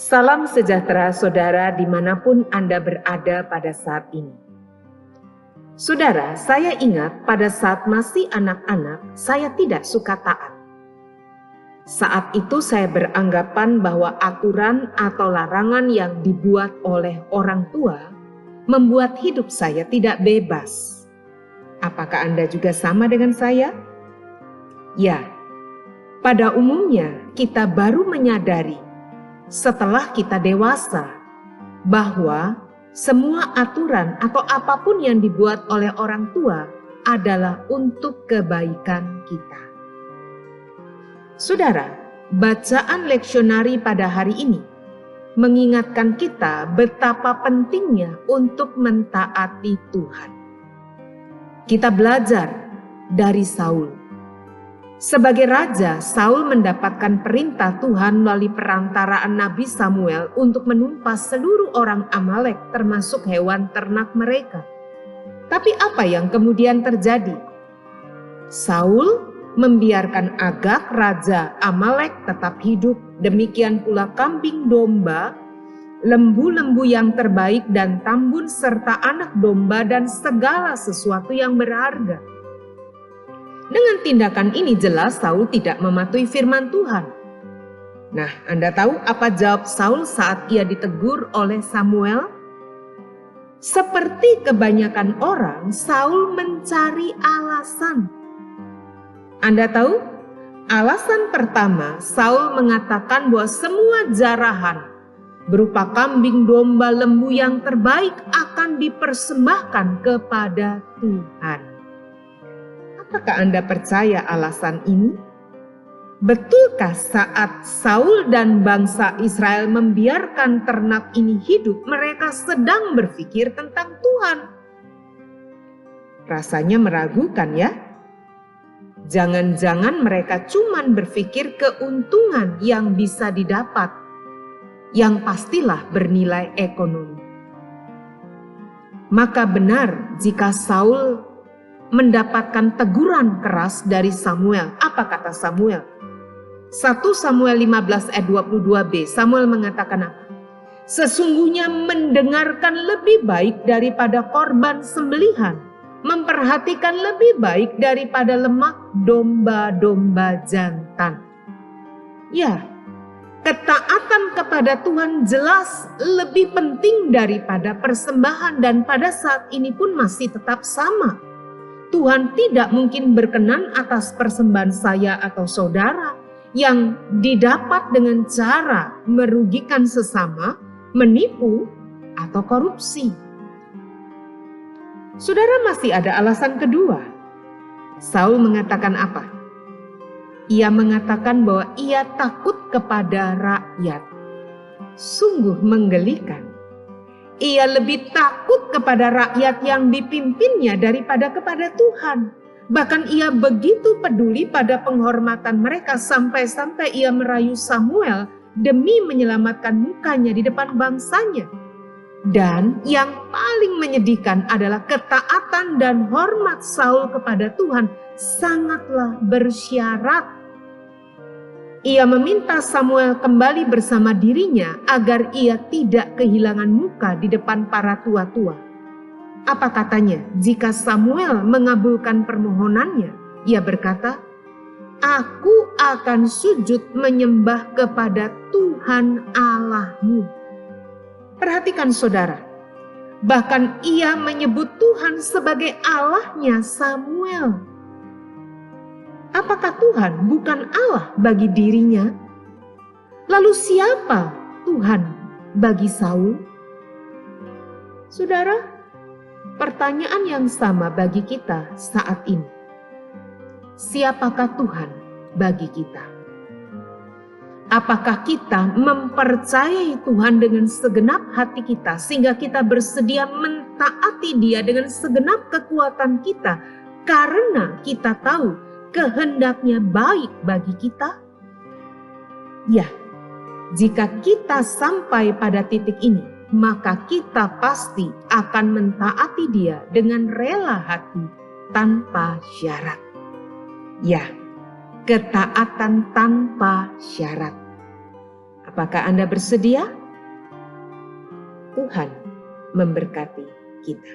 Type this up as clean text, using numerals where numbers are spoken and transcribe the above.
Salam sejahtera saudara dimanapun Anda berada pada saat ini. Saudara, saya ingat pada saat masih anak-anak, saya tidak suka taat. Saat itu saya beranggapan bahwa aturan atau larangan yang dibuat oleh orang tua membuat hidup saya tidak bebas. Apakah Anda juga sama dengan saya? Ya, pada umumnya kita baru menyadari setelah kita dewasa bahwa semua aturan atau apapun yang dibuat oleh orang tua adalah untuk kebaikan kita. Saudara, bacaan leksionari pada hari ini mengingatkan kita betapa pentingnya untuk mentaati Tuhan. Kita belajar dari Saul. Sebagai raja, Saul mendapatkan perintah Tuhan melalui perantaraan Nabi Samuel untuk menumpas seluruh orang Amalek termasuk hewan ternak mereka. Tapi apa yang kemudian terjadi? Saul membiarkan Agag, raja Amalek, tetap hidup. Demikian pula kambing domba, lembu-lembu yang terbaik dan tambun serta anak domba dan segala sesuatu yang berharga. Dengan tindakan ini jelas Saul tidak mematuhi firman Tuhan. Nah, Anda tahu apa jawab Saul saat ia ditegur oleh Samuel? Seperti kebanyakan orang, Saul mencari alasan. Anda tahu? Alasan pertama, Saul mengatakan bahwa semua jarahan berupa kambing, domba, lembu yang terbaik akan dipersembahkan kepada Tuhan. Apakah Anda percaya alasan ini? Betulkah saat Saul dan bangsa Israel membiarkan ternak ini hidup, mereka sedang berpikir tentang Tuhan? Rasanya meragukan ya. Jangan-jangan mereka cuma berpikir keuntungan yang bisa didapat, yang pastilah bernilai ekonomi. Maka benar jika Saul mendapatkan teguran keras dari Samuel. Apa kata Samuel? 1 Samuel 15 ayat 22b, Samuel mengatakan apa? Sesungguhnya mendengarkan lebih baik daripada korban sembelihan, memperhatikan lebih baik daripada lemak domba-domba jantan. Ya, ketaatan kepada Tuhan jelas lebih penting daripada persembahan, dan pada saat ini pun masih tetap sama. Tuhan tidak mungkin berkenan atas persembahan saya atau saudara yang didapat dengan cara merugikan sesama, menipu, atau korupsi. Saudara, masih ada alasan kedua. Saul mengatakan apa? Ia mengatakan bahwa ia takut kepada rakyat. Sungguh menggelikan. Ia lebih takut kepada rakyat yang dipimpinnya daripada kepada Tuhan. Bahkan ia begitu peduli pada penghormatan mereka sampai-sampai ia merayu Samuel demi menyelamatkan mukanya di depan bangsanya. Dan yang paling menyedihkan adalah ketaatan dan hormat Saul kepada Tuhan sangatlah bersyarat. Ia meminta Samuel kembali bersama dirinya agar ia tidak kehilangan muka di depan para tua-tua. Apa katanya? Jika Samuel mengabulkan permohonannya, ia berkata, "Aku akan sujud menyembah kepada Tuhan Allahmu." Perhatikan saudara, bahkan ia menyebut Tuhan sebagai Allahnya Samuel. Apakah Tuhan bukan Allah bagi dirinya? Lalu siapa Tuhan bagi Saul? Saudara, pertanyaan yang sama bagi kita saat ini. Siapakah Tuhan bagi kita? Apakah kita mempercayai Tuhan dengan segenap hati kita sehingga kita bersedia mentaati Dia dengan segenap kekuatan kita karena kita tahu kehendaknya baik bagi kita? Ya, jika kita sampai pada titik ini, maka kita pasti akan mentaati Dia dengan rela hati tanpa syarat. Ya, ketaatan tanpa syarat. Apakah Anda bersedia? Tuhan memberkati kita.